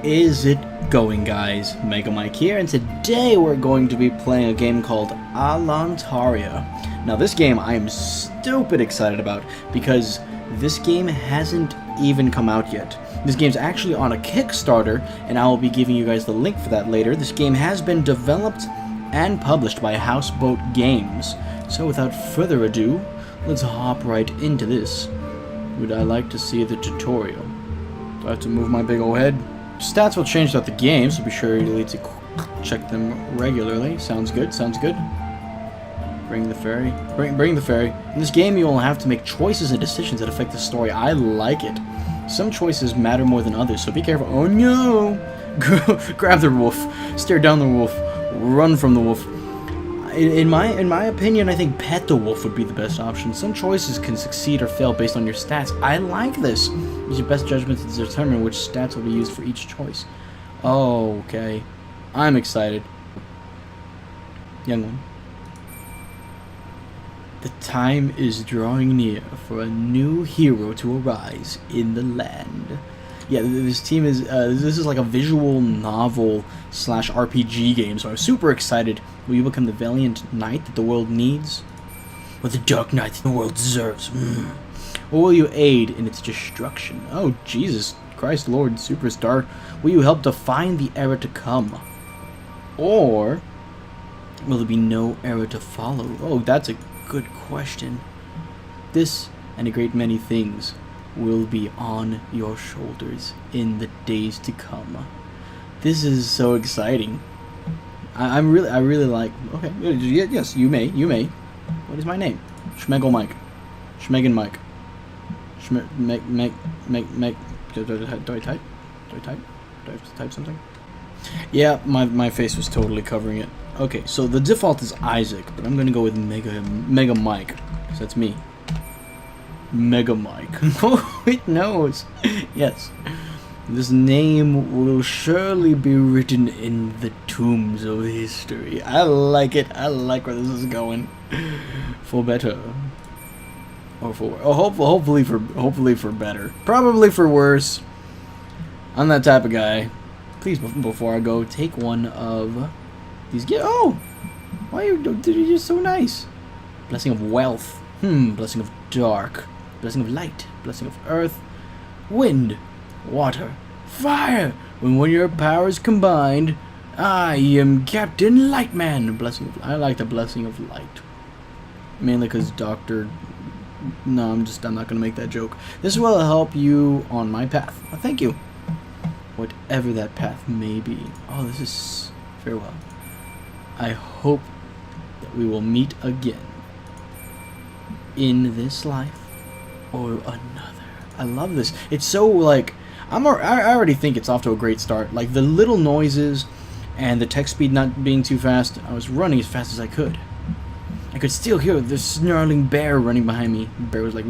Is it going, guys? Mega Mike here, and today we're going to be playing a game called Alantaria. Now this game I am stupid excited about because this game hasn't even come out yet. This game's actually on a Kickstarter, and I will be giving you guys the link for that later. This game has been developed and published by Houseboat Games. So without further ado, let's hop right into this. Would I like to see the tutorial? Do I have to move my big old head? Stats will change throughout the game, so be sure to check them regularly. Sounds good, sounds good. Bring the ferry. Bring the ferry. In this game, you will have to make choices and decisions that affect the story. I like it. Some choices matter more than others, so be careful. Oh no! Grab the wolf. Stare down the wolf. Run from the wolf. In my opinion, I think pet the wolf would be the best option. Some choices can succeed or fail based on your stats. I like this. Use your best judgment to determine which stats will be used for each choice. Oh, okay. I'm excited. Young one. The time is drawing near for a new hero to arise in the land. Yeah, this team is, this is like a visual novel / RPG game, so I'm super excited. Will you become the valiant knight that the world needs? Or the dark knight that the world deserves? Or will you aid in its destruction? Oh, Jesus Christ, Lord Superstar. Will you help define the era to come? Or will there be no era to follow? Oh, that's a good question. This and a great many things will be on your shoulders in the days to come. This is so exciting. I really like. Okay, yes, you may. What is my name? Schmegel Mike. Schmegan Mike. Do I type? Do I have to type something? Yeah, my face was totally covering it. Okay, so the default is Isaac, but I'm gonna go with Mega Mike, because that's me. Mega Mike. Oh, it knows. Yes. This name will surely be written in the tombs of history. I like it. I like where this is going. For better. Or for hopefully for better. Probably for worse. I'm that type of guy. Please, before I go, take one of these. Oh, why are you just so nice? Blessing of wealth. Blessing of dark. Blessing of light. Blessing of earth. Wind. Water. Fire. When your powers combined, I am Captain Lightman. Blessing of. I like the blessing of light. Mainly because Doctor. No, I'm not gonna make that joke. This will help you on my path. Thank you. Whatever that path may be. Oh, this is farewell. I hope that we will meet again in this life or another. I love this. It's so like I already think it's off to a great start. Like the little noises and the text speed not being too fast. I was running as fast as I could. I could still hear the snarling bear running behind me. The bear was like,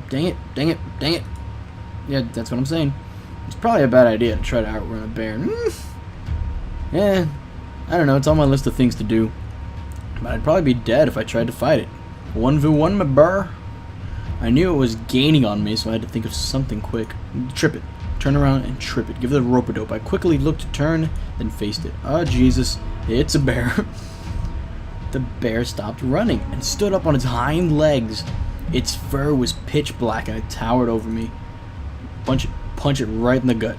dang it, dang it, dang it. Yeah, that's what I'm saying. It's probably a bad idea to try to outrun a bear. Yeah, I don't know. It's on my list of things to do. But I'd probably be dead if I tried to fight it. 1v1, my burr. I knew it was gaining on me, so I had to think of something quick. Trip it. Turn around and trip it. Give it a rope-a-dope. I quickly looked to turn, then faced it. Oh, Jesus. It's a bear. The bear stopped running and stood up on its hind legs. Its fur was pitch black and it towered over me. Punch it right in the gut.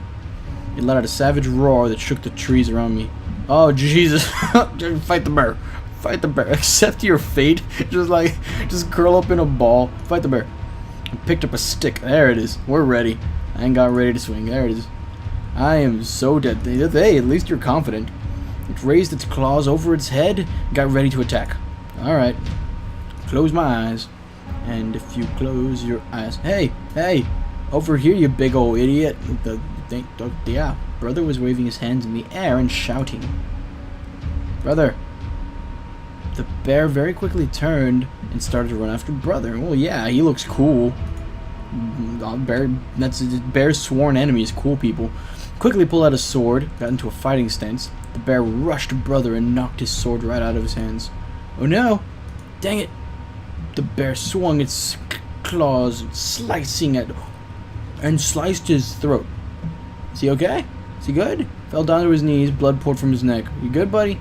It let out a savage roar that shook the trees around me. Oh, Jesus. Fight the bear. Fight the bear. Accept your fate. Just curl up in a ball. Fight the bear. I picked up a stick. There it is. We're ready. I ain't got ready to swing. There it is. I am so dead. Hey, at least you're confident. It raised its claws over its head and got ready to attack. Alright. Close my eyes. And if you close your eyes... Hey! Over here, you big old idiot. Yeah. Brother was waving his hands in the air and shouting. Brother. The bear very quickly turned and started to run after Brother. Well, yeah, he looks cool. Bear's sworn enemy is cool people. Quickly pulled out a sword, got into a fighting stance. The bear rushed Brother and knocked his sword right out of his hands. Oh no! Dang it! The bear swung its claws, slicing at and sliced his throat. Is he okay? Is he good? Fell down to his knees, blood poured from his neck. You good, buddy?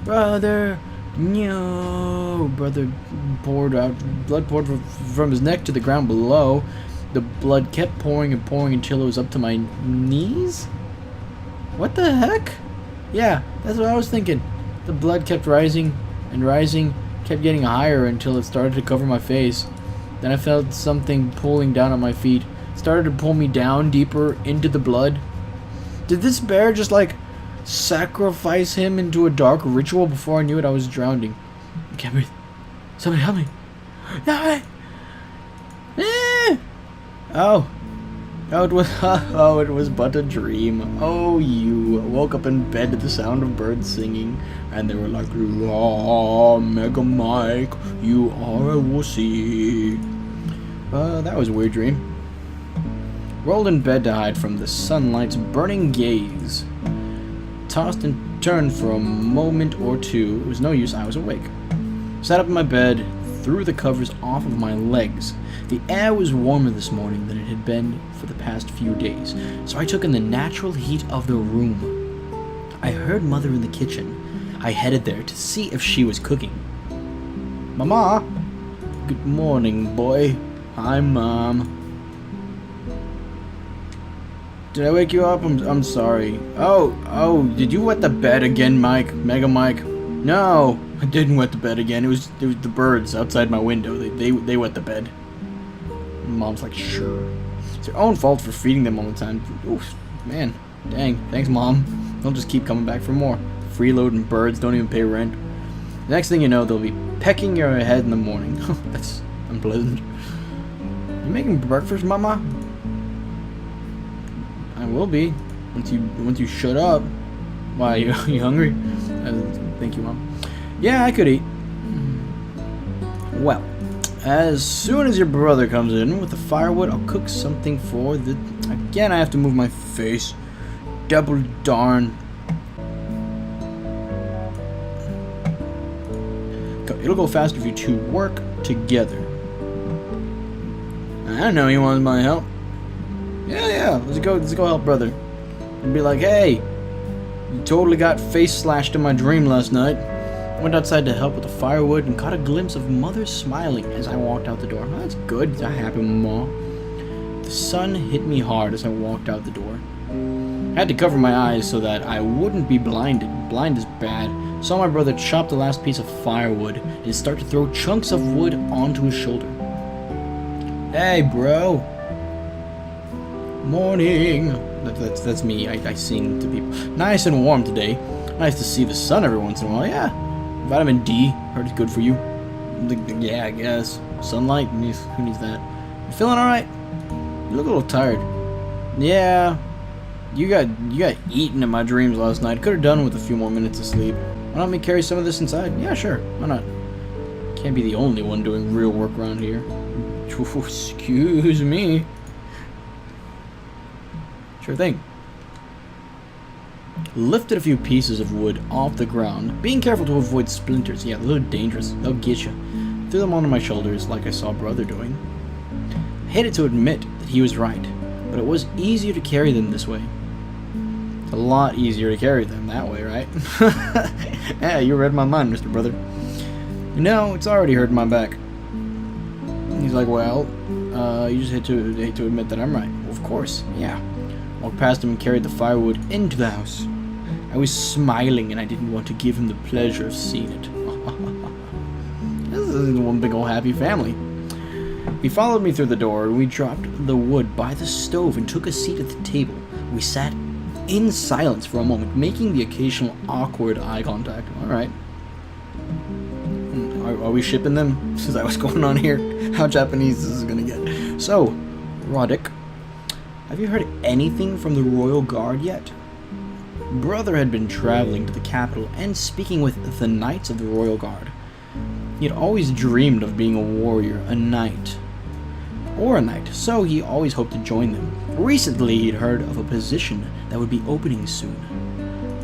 Brother! No! Brother poured out, blood poured from his neck to the ground below. The blood kept pouring and pouring until it was up to my knees? What the heck? Yeah, that's what I was thinking. The blood kept rising and rising, kept getting higher until it started to cover my face. Then I felt something pulling down on my feet. It started to pull me down deeper into the blood. Did this bear just like sacrifice him into a dark ritual before I knew it? I was drowning. I can't breathe. Somebody help me. Help me. Oh, it was but a dream. Oh, you woke up in bed to the sound of birds singing, and they were like, "La, Mega Mike, you are a wussy." That was a weird dream. Rolled in bed to hide from the sunlight's burning gaze. Tossed and turned for a moment or two. It was no use, I was awake. Sat up in my bed, threw the covers off of my legs. The air was warmer this morning than it had been for the past few days, so I took in the natural heat of the room. I heard Mother in the kitchen. I headed there to see if she was cooking. Mama! Good morning, boy. Hi, Mom. Did I wake you up? I'm sorry. Oh, did you wet the bed again, Mike? Mega Mike? No, I didn't wet the bed again. It was the birds outside my window. They wet the bed. Mom's like, sure. It's your own fault for feeding them all the time. Oof, man, dang. Thanks, Mom. They'll just keep coming back for more. Freeloading birds, don't even pay rent. The next thing you know, they'll be pecking your head in the morning. That's unpleasant. You making breakfast, Mama? I will be once you shut up. Why, you hungry? Thank you, Mom. Yeah, I could eat. Well, as soon as your brother comes in with the firewood, I'll cook something for the... Again, I have to move my face. Double darn. It'll go faster if you two work together. I know he wants my help. Yeah, let's go help brother. And be like, hey, you totally got face slashed in my dream last night. Went outside to help with the firewood and caught a glimpse of Mother smiling as I walked out the door. Oh, that's good. That happened, Mom. The sun hit me hard as I walked out the door. I had to cover my eyes so that I wouldn't be blinded. Blind is bad. Saw my brother chop the last piece of firewood and start to throw chunks of wood onto his shoulder. Hey, bro. Morning. That's me. I sing to people. Nice and warm today. Nice to see the sun every once in a while. Yeah. Vitamin D. Heard it's good for you. Yeah, I guess. Sunlight. Who needs that? You feeling alright? You look a little tired. Yeah. You got eaten in my dreams last night. Could have done with a few more minutes of sleep. Why not me carry some of this inside? Yeah, sure. Why not? Can't be the only one doing real work around here. Excuse me. Sure thing. Lifted a few pieces of wood off the ground, being careful to avoid splinters. Yeah, they're little dangerous. They'll get you. Threw them onto my shoulders like I saw brother doing. I hated to admit that he was right, but it was easier to carry them this way. It's a lot easier to carry them that way, right? Yeah, you read my mind, Mr. Brother. No, it's already hurt my back. He's like, well, you just hate to admit that I'm right. Well, of course, yeah. Walked past him and carried the firewood into the house. I was smiling and I didn't want to give him the pleasure of seeing it. This is one big old happy family. He followed me through the door and we dropped the wood by the stove and took a seat at the table. We sat in silence for a moment, making the occasional awkward eye contact. Alright. Are we shipping them? Is that what's going on here? How Japanese this is gonna get. So, Roddick, have you heard anything from the Royal Guard yet? Brother had been traveling to the capital and speaking with the Knights of the Royal Guard. He had always dreamed of being a warrior, a knight, so he always hoped to join them. Recently, he'd heard of a position that would be opening soon.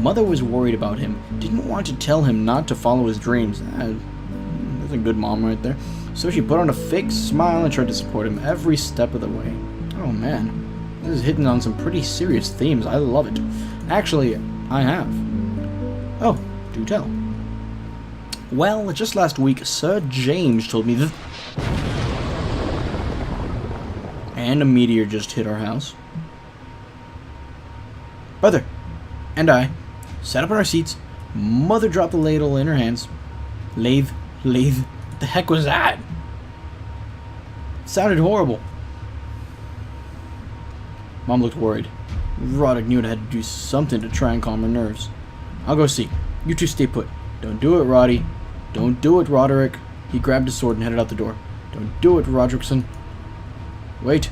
Mother was worried about him, didn't want to tell him not to follow his dreams. That's a good mom right there. So she put on a fake smile and tried to support him every step of the way. Oh man. This is hitting on some pretty serious themes. I love it. Actually, I have. Oh, do tell. Well, just last week, Sir James told me that... And a meteor just hit our house. Brother and I sat up in our seats. Mother dropped the ladle in her hands. Lathe. What the heck was that? It sounded horrible. Mom looked worried. Roderick knew I had to do something to try and calm her nerves. I'll go see. You two stay put. Don't do it, Roddy. Don't do it, Roderick. He grabbed his sword and headed out the door. Don't do it, Roderickson. Wait.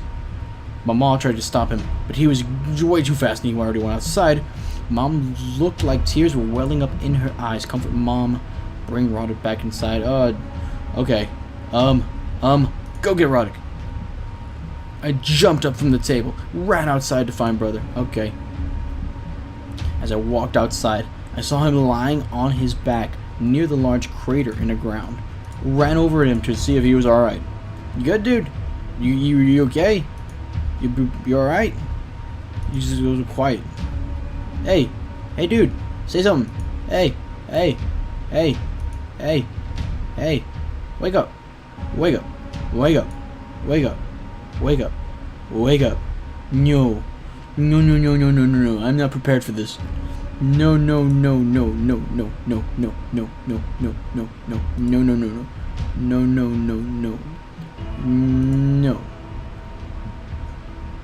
Mama tried to stop him, but he was way too fast and he already went outside. Mom looked like tears were welling up in her eyes. Comfort Mom. Bring Roderick back inside. Okay. Go get Roderick. I jumped up from the table, ran outside to find Brother. Okay. As I walked outside, I saw him lying on his back near the large crater in the ground. Ran over at him to see if he was alright. You good, dude? You okay? You alright? You just was quiet. Hey, dude, say something. Hey, wake up. No, I'm not prepared for this. No.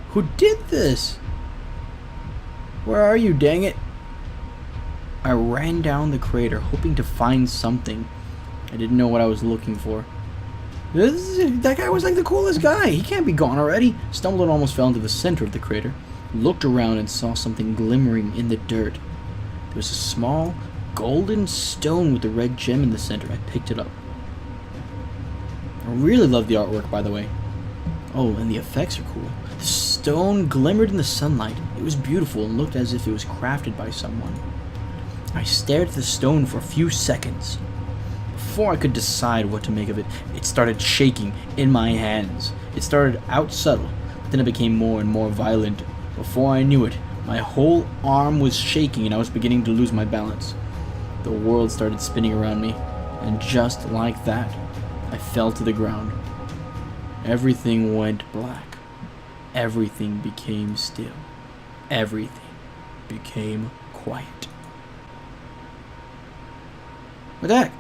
Who did this? Where are you, dang it? I ran down the crater, hoping to find something. I didn't know what I was looking for. That guy was like the coolest guy. He can't be gone already. Stumbled and almost fell into the center of the crater. Looked around and saw something glimmering in the dirt. There was a small, golden stone with a red gem in the center. I picked it up. I really love the artwork, by the way. Oh, and the effects are cool. The stone glimmered in the sunlight. It was beautiful and looked as if it was crafted by someone. I stared at the stone for a few seconds. Before I could decide what to make of it, it started shaking in my hands. It started out subtle, but then it became more and more violent. Before I knew it, my whole arm was shaking and I was beginning to lose my balance. The world started spinning around me, and just like that, I fell to the ground. Everything went black. Everything became still. Everything became quiet. What the heck?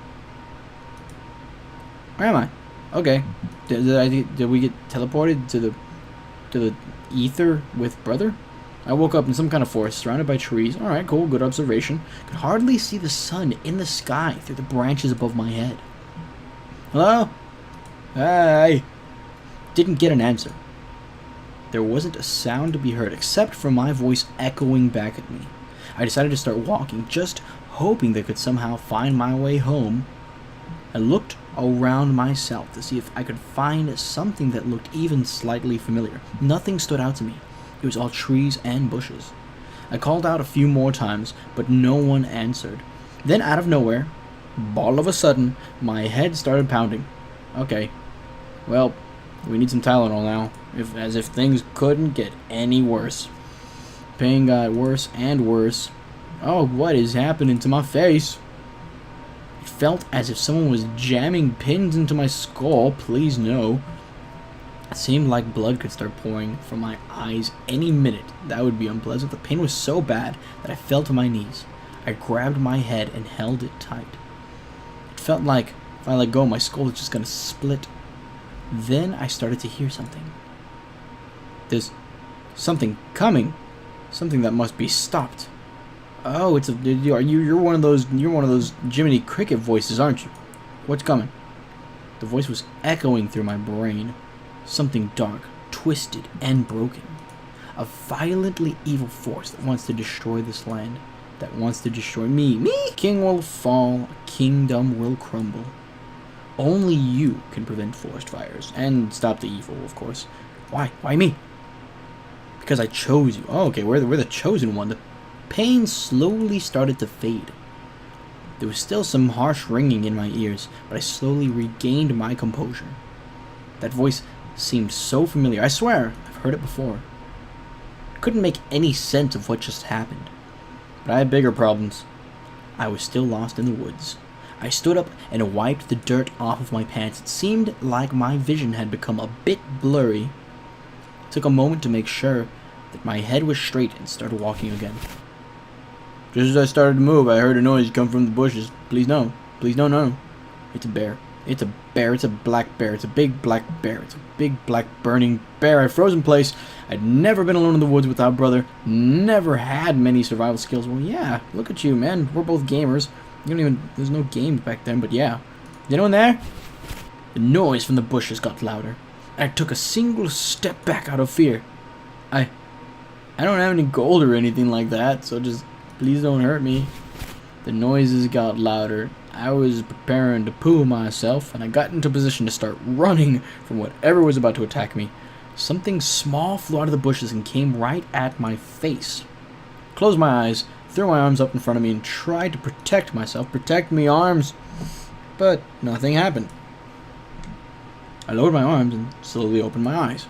Where am I? Okay. Did we get teleported to the ether with Brother? I woke up in some kind of forest, surrounded by trees. Alright, cool, good observation. Could hardly see the sun in the sky through the branches above my head. Hello? Hey! Didn't get an answer. There wasn't a sound to be heard except for my voice echoing back at me. I decided to start walking, just hoping that I could somehow find my way home. I looked around myself to see if I could find something that looked even slightly familiar. Nothing stood out to me. It was all trees and bushes. I called out a few more times, but no one answered. Then out of nowhere, all of a sudden, my head started pounding. Okay, well, we need some Tylenol now, as if things couldn't get any worse. Pain got worse and worse. Oh, what is happening to my face? It felt as if someone was jamming pins into my skull. Please no. It seemed like blood could start pouring from my eyes any minute. That would be unpleasant. The pain was so bad that I fell to my knees. I grabbed my head and held it tight. It felt like if I let go, my skull was just going to split. Then I started to hear something. There's something coming. Something that must be stopped. Oh, you're one of those Jiminy Cricket voices, aren't you? What's coming? The voice was echoing through my brain. Something dark, twisted, and broken. A violently evil force that wants to destroy this land. That wants to destroy me. Me! King will fall, a kingdom will crumble. Only you can prevent forest fires. And stop the evil, of course. Why? Why me? Because I chose you. Oh, okay, we're the chosen one. The pain slowly started to fade. There was still some harsh ringing in my ears, but I slowly regained my composure. That voice seemed so familiar. I swear, I've heard it before. couldn't make any sense of what just happened. But I had bigger problems. I was still lost in the woods. I stood up and wiped the dirt off of my pants. It seemed like my vision had become a bit blurry. It took a moment to make sure that my head was straight and started walking again. Just as I started to move, I heard a noise come from the bushes. Please no. Please no, no. It's a bear. It's a bear. It's a black bear. It's a big black bear. It's a big black burning bear. I froze in place. I'd never been alone in the woods without brother. Never had many survival skills. Well, yeah. Look at you, man. We're both gamers. You don't even... There's no games back then, but yeah. Is anyone there? The noise from the bushes got louder. I took a single step back out of fear. I don't have any gold or anything like that, so just... Please don't hurt me. The noises got louder. I was preparing to poo myself, and I got into position to start running from whatever was about to attack me. Something small flew out of the bushes and came right at my face. Closed my eyes, threw my arms up in front of me, and tried to protect myself. Protect me, arms! But nothing happened. I lowered my arms and slowly opened my eyes.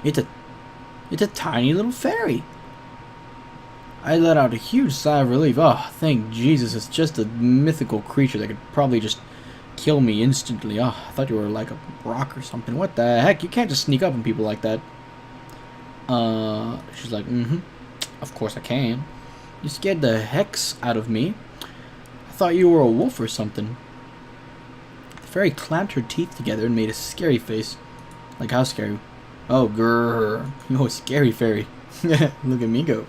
It's a tiny little fairy. I let out a huge sigh of relief. Oh, thank Jesus, it's just a mythical creature that could probably just kill me instantly. Oh, I thought you were like a rock or something. What the heck? You can't just sneak up on people like that. She's like, of course I can. You scared the hex out of me. I thought you were a wolf or something. The fairy clamped her teeth together and made a scary face. Like, how scary? Oh, grrr. Oh, scary fairy. Look at me go.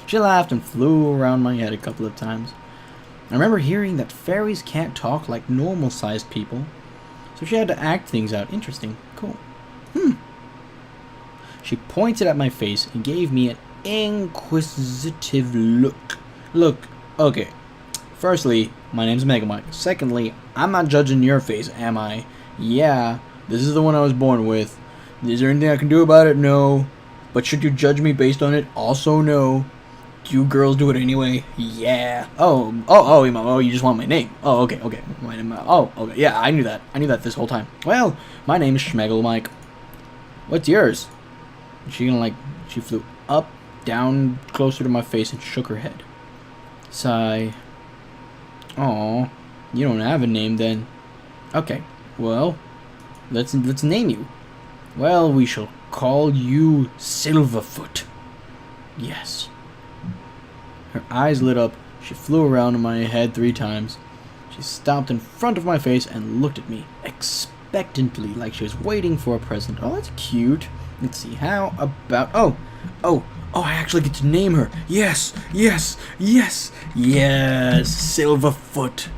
She laughed and flew around my head a couple of times. I remember hearing that fairies can't talk like normal-sized people, so she had to act things out. Interesting. Cool. She pointed at my face and gave me an inquisitive look. Look, okay. Firstly, my name's Mega Mike. Secondly, I'm not judging your face, am I? Yeah, this is the one I was born with. Is there anything I can do about it? No. But should you judge me based on it? Also no. Do you girls do it anyway? Yeah. Oh, you just want my name. Oh, okay. My name, okay. Yeah, I knew that. I knew that this whole time. Well, my name is Schmegel Mike. What's yours? She flew up, down, closer to my face and shook her head. Sigh. Aw, you don't have a name then. Okay, well, let's name you. Well, we shall call you Silverfoot. Yes. Her eyes lit up. She flew around in my head 3 times. She stopped in front of my face and looked at me expectantly, like she was waiting for a present. Oh, that's cute. Let's see, how about... Oh, I actually get to name her. Yes, Silverfoot.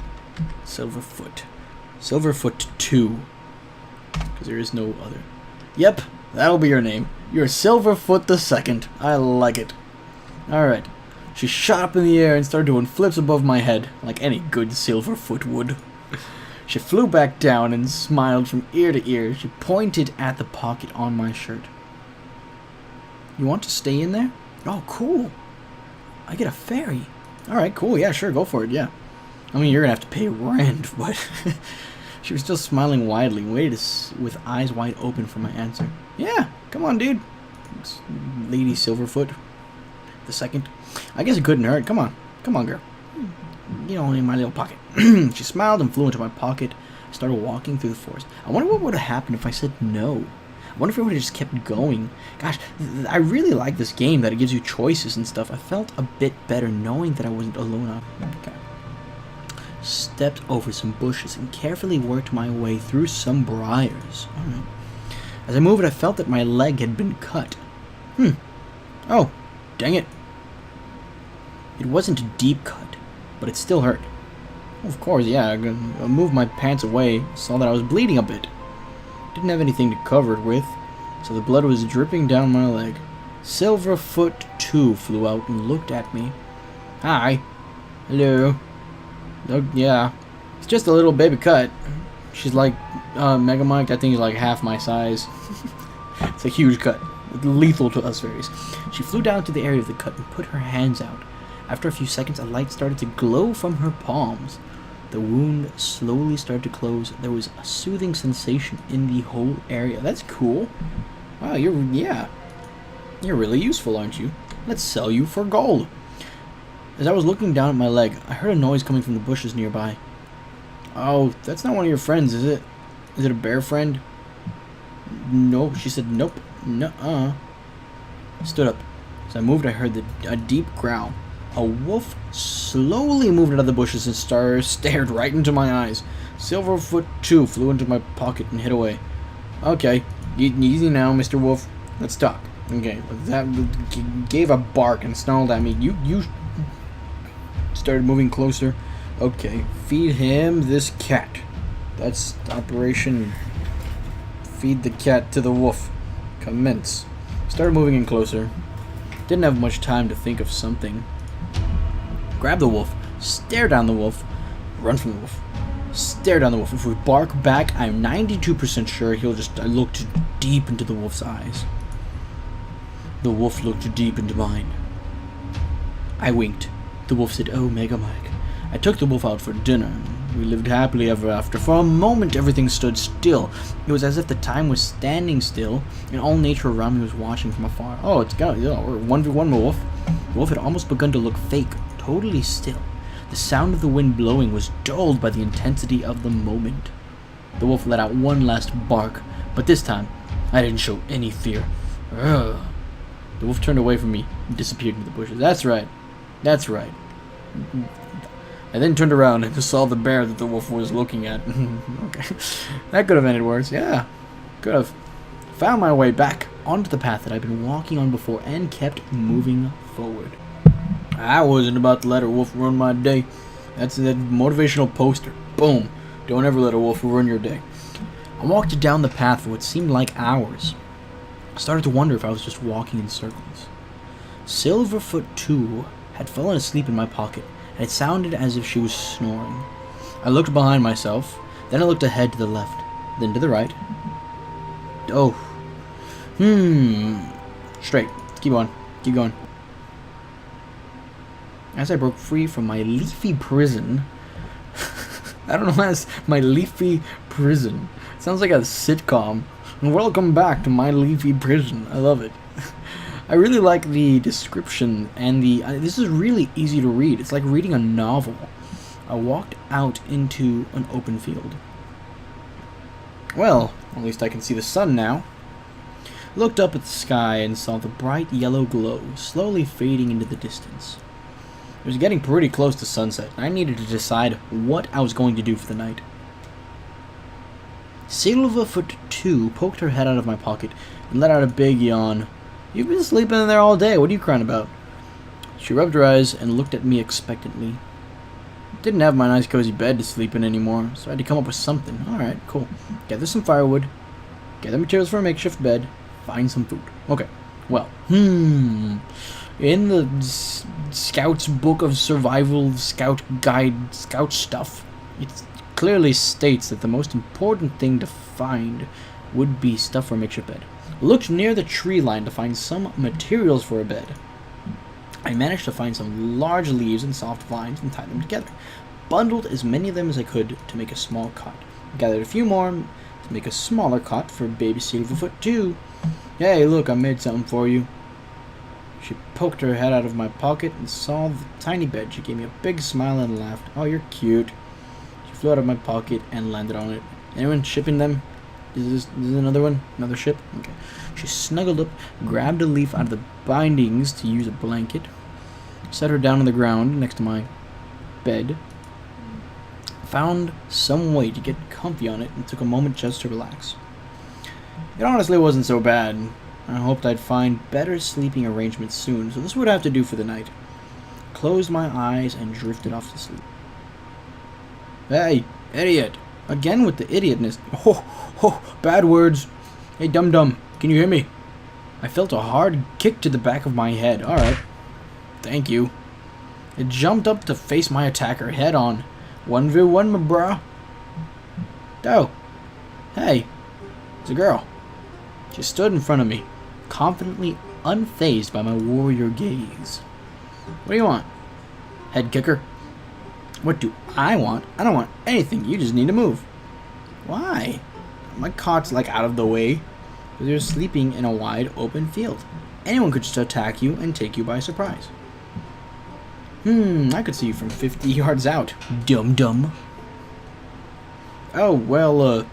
Silverfoot 2. Because there is no other. Yep, that'll be your name. You're Silverfoot the Second. I like it. Alright. She shot up in the air and started doing flips above my head, like any good Silverfoot would. She flew back down and smiled from ear to ear. She pointed at the pocket on my shirt. You want to stay in there? Oh, cool. I get a fairy. Alright, cool. Yeah, sure, go for it, yeah. I mean, you're gonna have to pay rent, but... She was still smiling widely, waited with eyes wide open for my answer. Yeah, come on, dude. Lady Silverfoot the Second. I guess it couldn't hurt. Come on, girl. You know, in my little pocket. She smiled and flew into my pocket. I started walking through the forest. I wonder what would have happened if I said no. I wonder if it would have just kept going. Gosh, I really like this game that it gives you choices and stuff. I felt a bit better knowing that I wasn't alone on it. Okay. Stepped over some bushes and carefully worked my way through some briars. Alright. As I moved, I felt that my leg had been cut. Oh, dang it. It wasn't a deep cut, but it still hurt. Of course, yeah, I moved my pants away, saw that I was bleeding a bit. Didn't have anything to cover it with, so the blood was dripping down my leg. Silverfoot 2 flew out and looked at me. Hi. Hello. Oh, yeah. It's just a little baby cut. She's like, Mega Mike, I think he's like half my size. It's a huge cut. Lethal to us fairies. She flew down to the area of the cut and put her hands out. After a few seconds, a light started to glow from her palms. The wound slowly started to close. There was a soothing sensation in the whole area. That's cool. Wow, yeah. You're really useful, aren't you? Let's sell you for gold. As I was looking down at my leg, I heard a noise coming from the bushes nearby. Oh, that's not one of your friends, is it? Is it a bear friend? No, she said nope. Nuh-uh. Stood up. As I moved, I heard a deep growl. A wolf slowly moved out of the bushes and stared right into my eyes. Silverfoot 2 flew into my pocket and hid away. Okay, easy now, Mr. Wolf. Let's talk. Okay, that gave a bark and snarled at me. You started moving closer. Okay, feed him this cat. That's Operation Feed the Cat to the Wolf. Commence. Started moving in closer. Didn't have much time to think of something. Grab the wolf, stare down the wolf, run from the wolf, stare down the wolf. If we bark back, I'm 92% sure he'll just look deep into the wolf's eyes. The wolf looked deep into mine. I winked. The wolf said, "Oh, Mega Mike." I took the wolf out for dinner. We lived happily ever after. For a moment, everything stood still. It was as if the time was standing still, and all nature around me was watching from afar. Oh, it's got, we're 1v1 wolf. The wolf had almost begun to look fake, totally still. The sound of the wind blowing was dulled by the intensity of the moment. The wolf let out one last bark, but this time, I didn't show any fear. Ugh. The wolf turned away from me and disappeared into the bushes. That's right. That's right. I then turned around and saw the bear that the wolf was looking at. Okay. That could have ended worse. Yeah. Could have. Found my way back onto the path that I'd been walking on before and kept moving forward. I wasn't about to let a wolf ruin my day. That's that motivational poster. Boom. Don't ever let a wolf ruin your day. I walked down the path for what seemed like hours. I started to wonder if I was just walking in circles. Silverfoot 2 had fallen asleep in my pocket, and it sounded as if she was snoring. I looked behind myself, then I looked ahead to the left, then to the right. Oh. Straight. Keep on. Keep going. As I broke free from my Leafy Prison... I don't know why it's my Leafy Prison. It sounds like a sitcom. Welcome back to my Leafy Prison. I love it. I really like the description and this is really easy to read. It's like reading a novel. I walked out into an open field. Well, at least I can see the sun now. Looked up at the sky and saw the bright yellow glow slowly fading into the distance. It was getting pretty close to sunset, and I needed to decide what I was going to do for the night. Silverfoot 2 poked her head out of my pocket and let out a big yawn. "You've been sleeping in there all day. What are you crying about?" She rubbed her eyes and looked at me expectantly. Didn't have my nice cozy bed to sleep in anymore, so I had to come up with something. Alright, cool. Gather some firewood, gather materials for a makeshift bed, find some food. Okay, well, in the Scout's Book of Survival Scout Guide Scout stuff, it clearly states that the most important thing to find would be stuff for a makeshift bed. Looked near the tree line to find some materials for a bed. I managed to find some large leaves and soft vines and tied them together. Bundled as many of them as I could to make a small cot. Gathered a few more to make a smaller cot for baby Silverfoot 2. "Hey, look, I made something for you." She poked her head out of my pocket and saw the tiny bed. She gave me a big smile and laughed. "Oh, you're cute." She flew out of my pocket and landed on it. "Anyone shipping them? Is this another one? Another ship?" Okay. She snuggled up, grabbed a leaf out of the bindings to use a blanket, set her down on the ground next to my bed, found some way to get comfy on it, and took a moment just to relax. It honestly wasn't so bad. I hoped I'd find better sleeping arrangements soon, so this would have to do for the night. Closed my eyes and drifted off to sleep. "Hey, idiot! Again with the idiotness. Bad words. Hey, dum-dum, can you hear me?" I felt a hard kick to the back of my head. Alright. Thank you. It jumped up to face my attacker head on. 1v1, my bro. Oh. Hey. It's a girl. She stood in front of me, confidently unfazed by my warrior gaze. "What do you want? Head kicker?" "What do I want? I don't want anything. You just need to move." "Why?" "My cot's like out of the way." "Because you're sleeping in a wide open field." Anyone could just attack you and take you by surprise. I could see you from 50 yards out, dum-dum. Oh, well,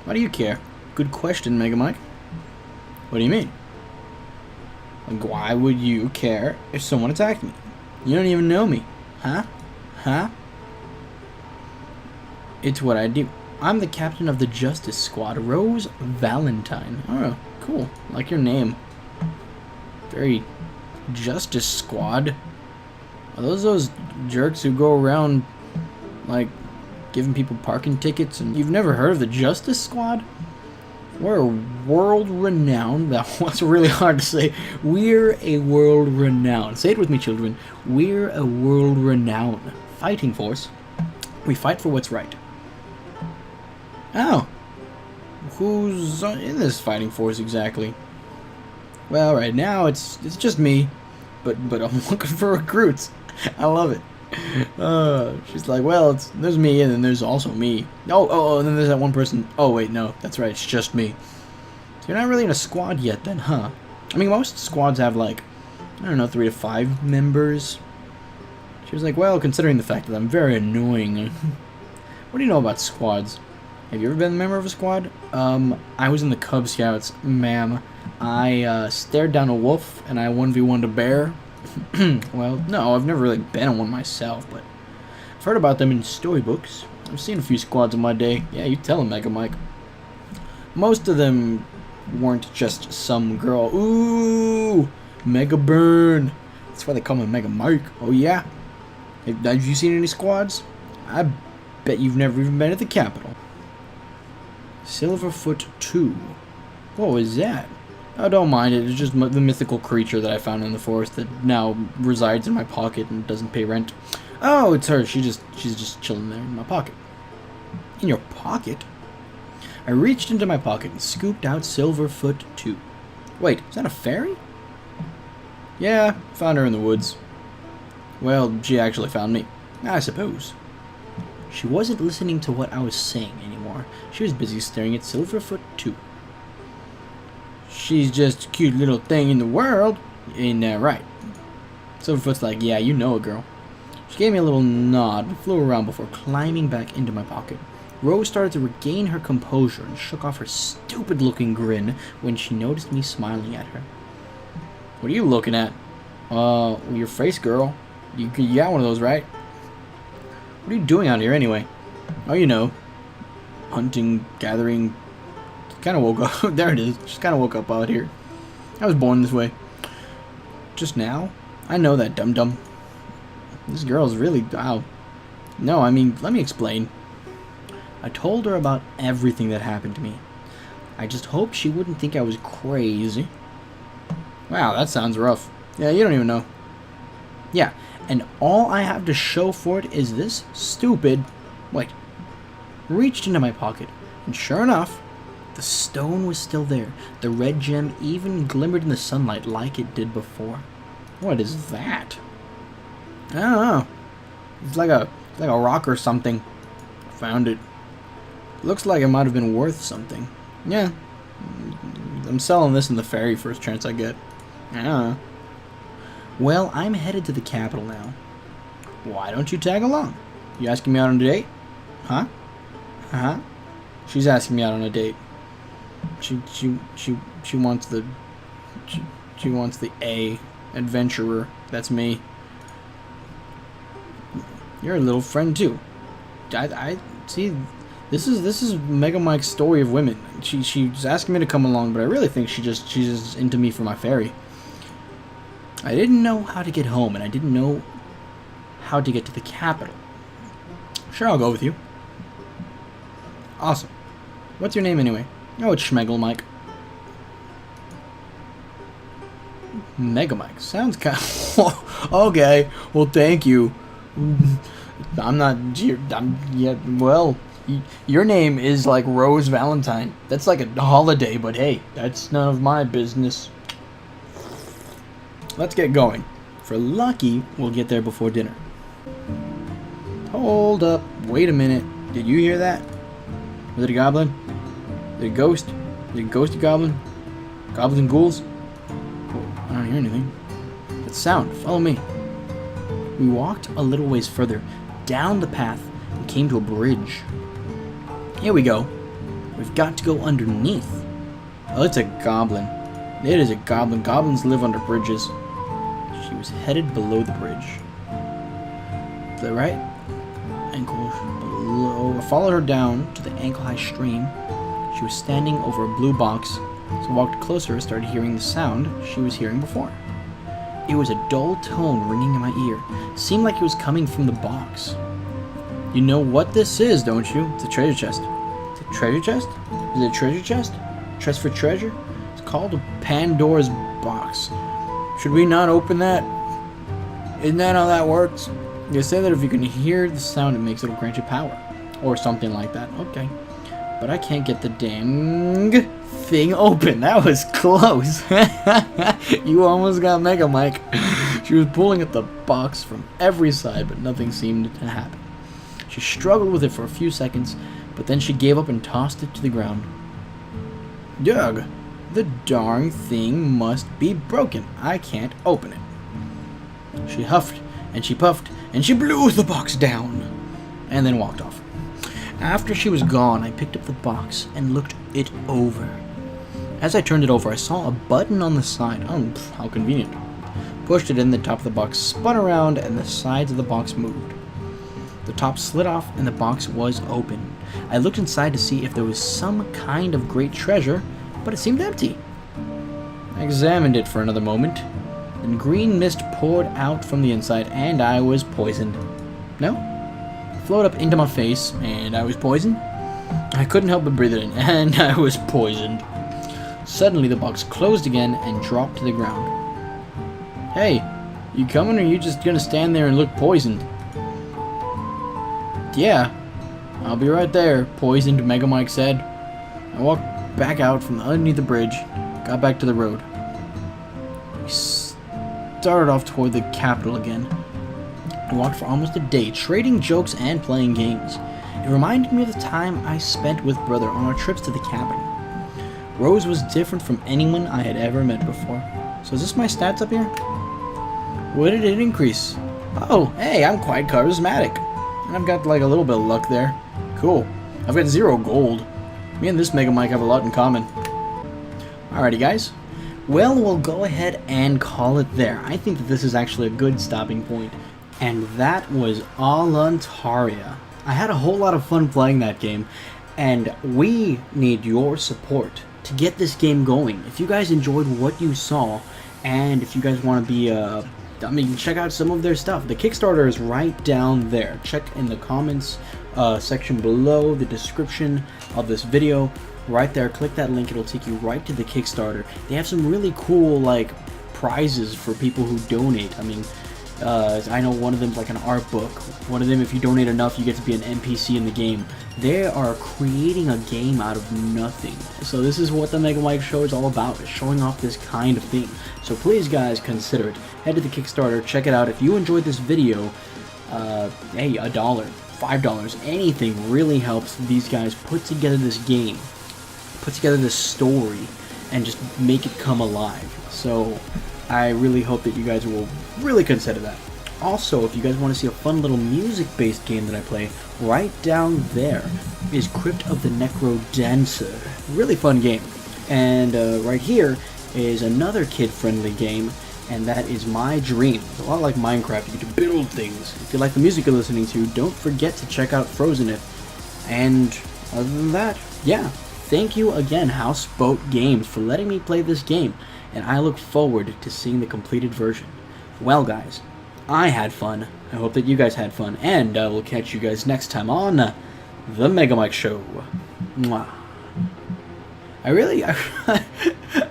why do you care? Good question, Mega Mike. What do you mean? Like, why would you care if someone attacked me? You don't even know me. Huh? Huh? It's what I do. I'm the captain of the Justice Squad, Rose Valentine. Oh, cool. Like your name. Very Justice Squad. Are those jerks who go around, like, giving people parking tickets? And you've never heard of the Justice Squad? We're a world-renowned... That was really hard to say. We're a world-renowned... Say it with me, children. We're a world-renowned fighting force. We fight for what's right. Oh. Who's in this fighting force exactly? Well, right now it's just me. But I'm looking for recruits. I love it. She's like, well, there's me, and then there's also me. Oh, and then there's that one person. Oh, wait, no, that's right, it's just me. So you're not really in a squad yet, then, huh? I mean, most squads have, like, I don't know, 3 to 5 members. She was like, well, considering the fact that I'm very annoying. What do you know about squads? Have you ever been a member of a squad? I was in the Cub Scouts, ma'am. I stared down a wolf, and I 1v1'd a bear. Well, no, I've never really been on one myself, but I've heard about them in storybooks. I've seen a few squads in my day. Yeah, you tell them, Mega Mike. Most of them weren't just some girl. Ooh, Mega Burn. That's why they call me Mega Mike. Oh, yeah? Have you seen any squads? I bet you've never even been at the Capitol. Silverfoot 2. What was that? Oh, don't mind it. It's just the mythical creature that I found in the forest that now resides in my pocket and doesn't pay rent. Oh, it's her. She's just chilling there in my pocket. In your pocket? I reached into my pocket and scooped out Silverfoot 2. Wait, is that a fairy? Yeah, found her in the woods. Well, she actually found me, I suppose. She wasn't listening to what I was saying anymore. She was busy staring at Silverfoot 2. She's just a cute little thing in the world. Ain't that right? Silverfoot's like, yeah, you know it, girl. She gave me a little nod and flew around before climbing back into my pocket. Rose started to regain her composure and shook off her stupid-looking grin when she noticed me smiling at her. What are you looking at? Your face, girl. You got one of those, right? What are you doing out here, anyway? Oh, you know. Hunting, gathering... Kind of woke up. There it is. Just kind of woke up out here. I was born this way. Just now? I know that, dum-dum. This girl's really... Wow. No, I mean, let me explain. I told her about everything that happened to me. I just hoped she wouldn't think I was crazy. Wow, that sounds rough. Yeah, you don't even know. Yeah, and all I have to show for it is this stupid... Wait. Reached into my pocket, and sure enough... The stone was still there. The red gem even glimmered in the sunlight like it did before. What is that? I don't know. It's like a rock or something. Found it. Looks like it might have been worth something. Yeah. I'm selling this in the ferry first chance I get. I don't know. Well, I'm headed to the Capitol now. Why don't you tag along? You asking me out on a date? Huh? Huh? She's asking me out on a date. She wants the she wants the A adventurer. That's me. You're a little friend too. I see. This is Mega Mike's story of women. She's asking me to come along, but I really think she's just into me for my fairy. I didn't know how to get home, and I didn't know how to get to the Capitol. Sure, I'll go with you. Awesome. What's your name anyway? Oh, it's Schmegel Mike. Mega Mike. Sounds kind of... Okay. Well, thank you. I'm not... yeah, well... Your name is like Rose Valentine. That's like a holiday, but hey, that's none of my business. Let's get going. For lucky, we'll get there before dinner. Hold up. Wait a minute. Did you hear that? Was it a goblin? Was it a ghost? Was it a ghosty goblin? Goblins and ghouls? I don't hear anything. That sound. Follow me. We walked a little ways further, down the path, and came to a bridge. Here we go. We've got to go underneath. Oh, it's a goblin. It is a goblin. Goblins live under bridges. She was headed below the bridge. To the right. Ankle below. I followed her down to the ankle-high stream. She was standing over a blue box, so I walked closer and started hearing the sound she was hearing before. It was a dull tone ringing in my ear. Seemed like it was coming from the box. You know what this is, don't you? It's a treasure chest. It's a treasure chest? Is it a treasure chest? Chest for treasure? It's called a Pandoras Box. Should we not open that? Isn't that how that works? They say that if you can hear the sound, it makes it'll grant you power. Or something like that. Okay. But I can't get the dang thing open. That was close. You almost got Mega Mike. She was pulling at the box from every side, but nothing seemed to happen. She struggled with it for a few seconds, but then she gave up and tossed it to the ground. Doug, the darn thing must be broken. I can't open it. She huffed, and she puffed, and she blew the box down, and then walked off. After she was gone, I picked up the box and looked it over. As I turned it over, I saw a button on the side. Oh, how convenient. Pushed it in, the top of the box spun around, and the sides of the box moved. The top slid off, and the box was open. I looked inside to see if there was some kind of great treasure, but it seemed empty. I examined it for another moment. Then green mist poured out from the inside, and I was poisoned. No? It flowed up into my face, and I was poisoned. I couldn't help but breathe it in, and I was poisoned. Suddenly, the box closed again and dropped to the ground. Hey, you coming, or are you just gonna stand there and look poisoned? Yeah, I'll be right there, poisoned, Mega Mike said. I walked back out from underneath the bridge, got back to the road. We started off toward the capital again. I walked for almost a day, trading jokes and playing games. It reminded me of the time I spent with Brother on our trips to the capital. Rose was different from anyone I had ever met before. So is this my stats up here? What did it increase? Oh, hey, I'm quite charismatic. And I've got like a little bit of luck there. Cool. I've got 0 gold. Me and this Mega Mike have a lot in common. Alrighty guys. Well, we'll go ahead and call it there. I think that this is actually a good stopping point. And that was Alantaria. I had a whole lot of fun playing that game. And we need your support to get this game going. If you guys enjoyed what you saw, and if you guys want to be check out some of their stuff. The Kickstarter is right down there. Check in the comments section below, the description of this video. Right there, click that link. It'll take you right to the Kickstarter. They have some really cool like prizes for people who donate. I mean, I know one of them's like an art book. One of them, if you donate enough, you get to be an NPC in the game. They are creating a game out of nothing. So this is what the Mega Mike Show is all about, is showing off this kind of thing. So please guys, consider it. Head to the Kickstarter, check it out. If you enjoyed this video, hey, $1, $5, anything really helps these guys put together this game, put together this story, and just make it come alive. So I really hope that you guys will really consider that. Also, if you guys want to see a fun little music-based game that I play, right down there is Crypt of the Necro Dancer. Really fun game. And right here is another kid-friendly game, and that is My Dream. It's a lot like Minecraft. You get to build things. If you like the music you're listening to, don't forget to check out Frozen It. And other than that, yeah, thank you again, Houseboat Games, for letting me play this game, and I look forward to seeing the completed version. Well, guys, I had fun. I hope that you guys had fun, and I will catch you guys next time on The Mega Mike Show. Mwah. I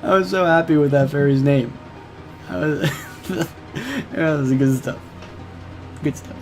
was so happy with that fairy's name. That was good stuff. Good stuff.